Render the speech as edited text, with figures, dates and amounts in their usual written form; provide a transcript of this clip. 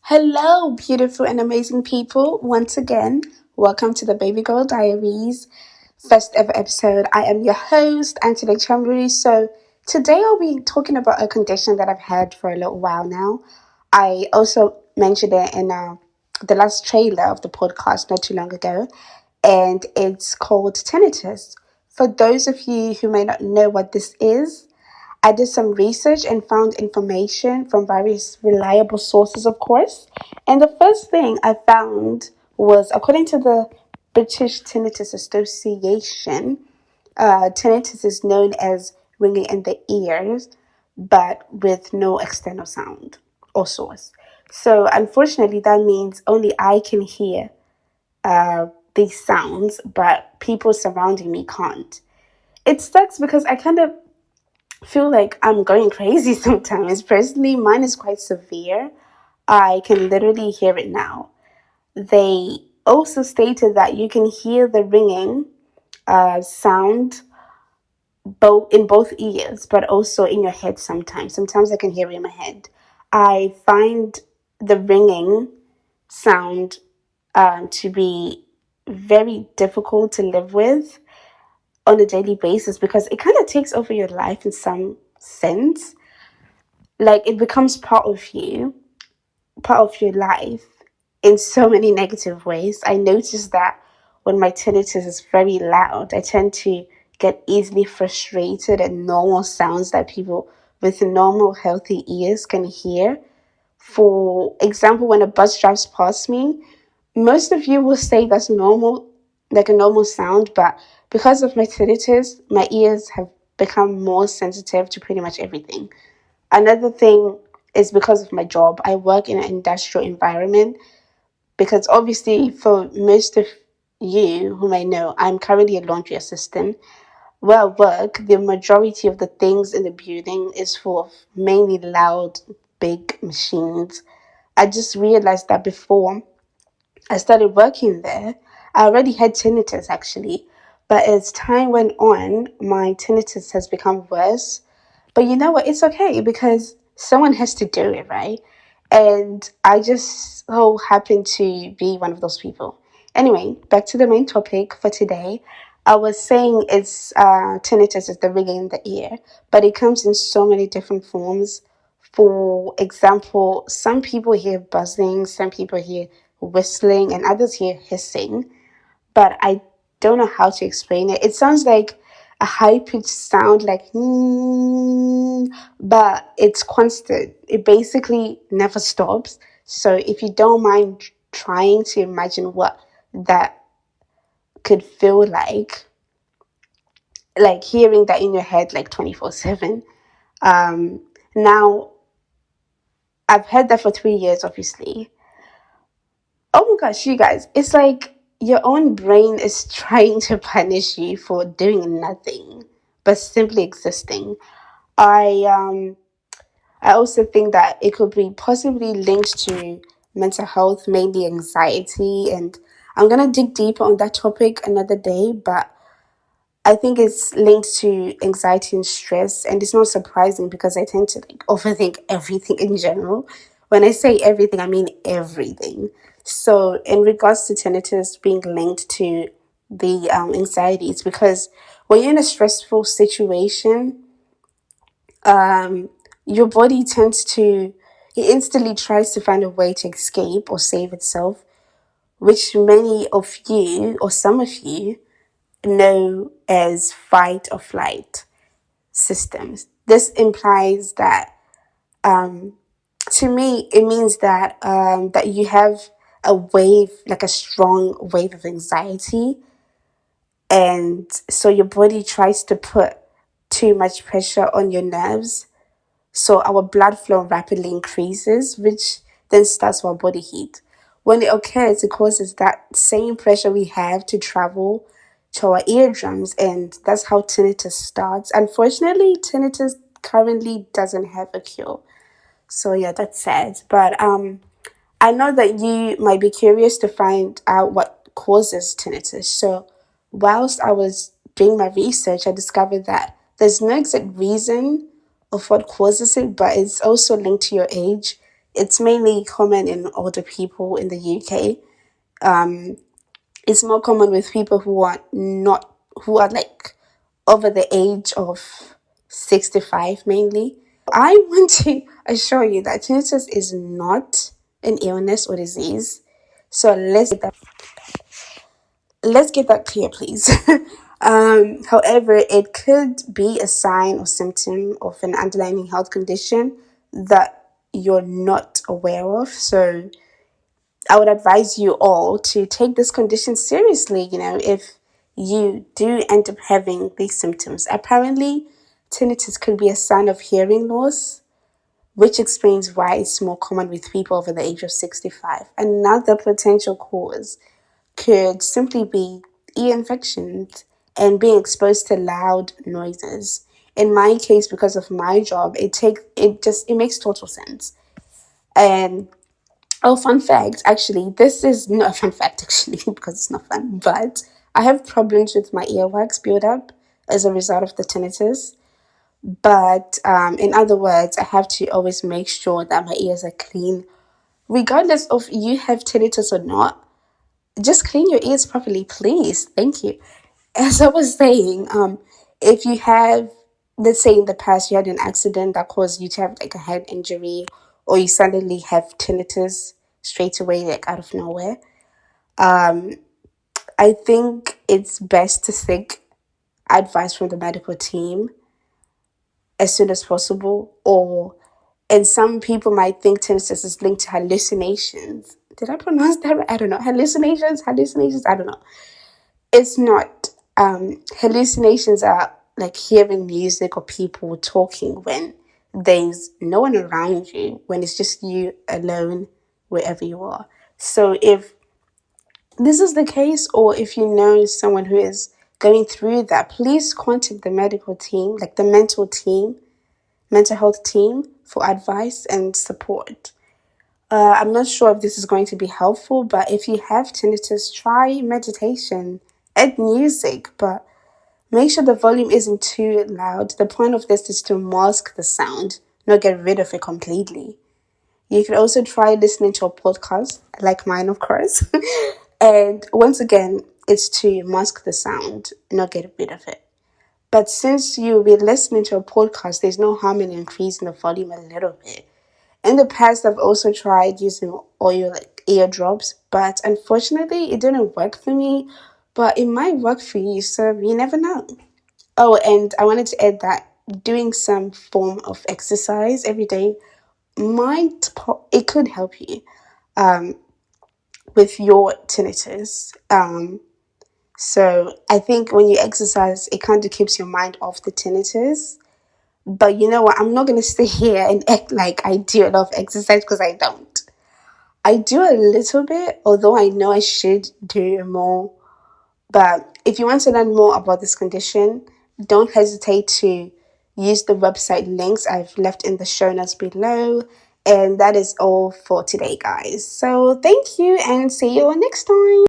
Hello, beautiful and amazing people. Once again, welcome to the Baby Girl Diaries first ever episode. I am your host, Angela Chambry. So, today I'll be talking about a condition that I've had for a little while now. I also mentioned it in the last trailer of the podcast not too long ago, and it's called tinnitus. For those of you who may not know what this is, I did some research and found information from various reliable sources, of course. And the first thing I found was, according to the British Tinnitus Association, tinnitus is known as ringing in the ears, but with no external sound or source. So, unfortunately, that means only I can hear these sounds, but people surrounding me can't. It sucks because I kind of feel like I'm going crazy sometimes. Personally, mine is quite severe. I can literally hear it now. They also stated that you can hear the ringing sound both in both ears, but also in your head sometimes. Sometimes I can hear it in my head. I find the ringing sound to be very difficult to live with on a daily basis because it kind of takes over your life in some sense. Like it becomes part of your life in so many negative ways. I notice that when my tinnitus is very loud, I tend to get easily frustrated at normal sounds that people with normal healthy ears can hear. For example, when a bus drives past me, most of you will say that's normal, like a normal sound, but because of my tinnitus, my ears have become more sensitive to pretty much everything. Another thing is because of my job. I work in an industrial environment because obviously for most of you who may know, I'm currently a laundry assistant. Where I work, the majority of the things in the building is full of mainly loud, big machines. I just realized that before I started working there, I already had tinnitus actually. But as time went on, my tinnitus has become worse. But you know what? It's okay because someone has to do it, right? And I just so happen to be one of those people. Anyway, back to the main topic for today. I was saying it's tinnitus is the ringing in the ear, but it comes in so many different forms. For example, some people hear buzzing, some people hear whistling, and others hear hissing. But I don't know how to explain it. It sounds like a high pitched sound, like but it's constant. It basically never stops. So if you don't mind trying to imagine what that could feel like hearing that in your head like 24/7. Um, Now I've heard that for 3 years, obviously. Oh my gosh, you guys, it's like your own brain is trying to punish you for doing nothing but simply existing. I also think that it could be possibly linked to mental health, mainly anxiety, and I'm gonna dig deeper on that topic another day, but I think it's linked to anxiety and stress, and it's not surprising because I tend to like overthink everything in general. When I say everything, I mean everything. So, in regards to tinnitus being linked to the anxiety, it's because when you're in a stressful situation, your body it instantly tries to find a way to escape or save itself, which many of you or some of you know as fight or flight systems. This implies that, to me, it means that you have a wave, like a strong wave of anxiety, and so your body tries to put too much pressure on your nerves. So our blood flow rapidly increases, which then starts our body heat. When it occurs, it causes that same pressure we have to travel to our eardrums, and that's how tinnitus starts. Unfortunately, tinnitus currently doesn't have a cure. So yeah, that's sad. But I know that you might be curious to find out what causes tinnitus. So whilst I was doing my research, I discovered that there's no exact reason of what causes it, but it's also linked to your age, It's mainly common in older people in the UK. It's more common with people who are like over the age of 65 mainly. I want to assure you that tinnitus is not an illness or disease. So let's get that clear, please. However, it could be a sign or symptom of an underlying health condition that you're not aware of. So I would advise you all to take this condition seriously, if you do end up having these symptoms. Apparently, tinnitus could be a sign of hearing loss, which explains why it's more common with people over the age of 65. Another potential cause could simply be ear infections and being exposed to loud noises. In my case, because of my job, it makes total sense. And oh, fun fact, actually, this is not a fun fact actually because it's not fun, but I have problems with my earwax buildup as a result of the tinnitus. But in other words, I have to always make sure that my ears are clean, regardless of you have tinnitus or not. Just clean your ears properly, please. Thank you. As I was saying, if you have, let's say in the past you had an accident that caused you to have like a head injury, or you suddenly have tinnitus straight away, like out of nowhere, I think it's best to seek advice from the medical team as soon as possible. And some people might think tinnitus is linked to hallucinations. Did I pronounce that right? I don't know. Hallucinations. I don't know. It's not. Hallucinations are like hearing music or people talking when there's no one around you, when it's just you alone wherever you are. So if this is the case, or if you know someone who is going through that, please contact the medical team, like the mental health team, for advice and support. I'm not sure if this is going to be helpful, but if you have tinnitus, try meditation and music, but make sure the volume isn't too loud. The point of this is to mask the sound, not get rid of it completely. You could also try listening to a podcast, like mine, of course. And once again, it's to mask the sound, not get rid of it. But since you'll be listening to a podcast, there's no harm in increasing the volume a little bit. In the past, I've also tried using audio like eardrops, but unfortunately, it didn't work for me. But it might work for you, so you never know. Oh, and I wanted to add that doing some form of exercise every day it could help you with your tinnitus. So I think when you exercise, it kind of keeps your mind off the tinnitus. But you know what? I'm not going to stay here and act like I do a lot of exercise because I don't. I do a little bit, although I know I should do more. But if you want to learn more about this condition, don't hesitate to use the website links I've left in the show notes below. And that is all for today, guys. So thank you and see you all next time.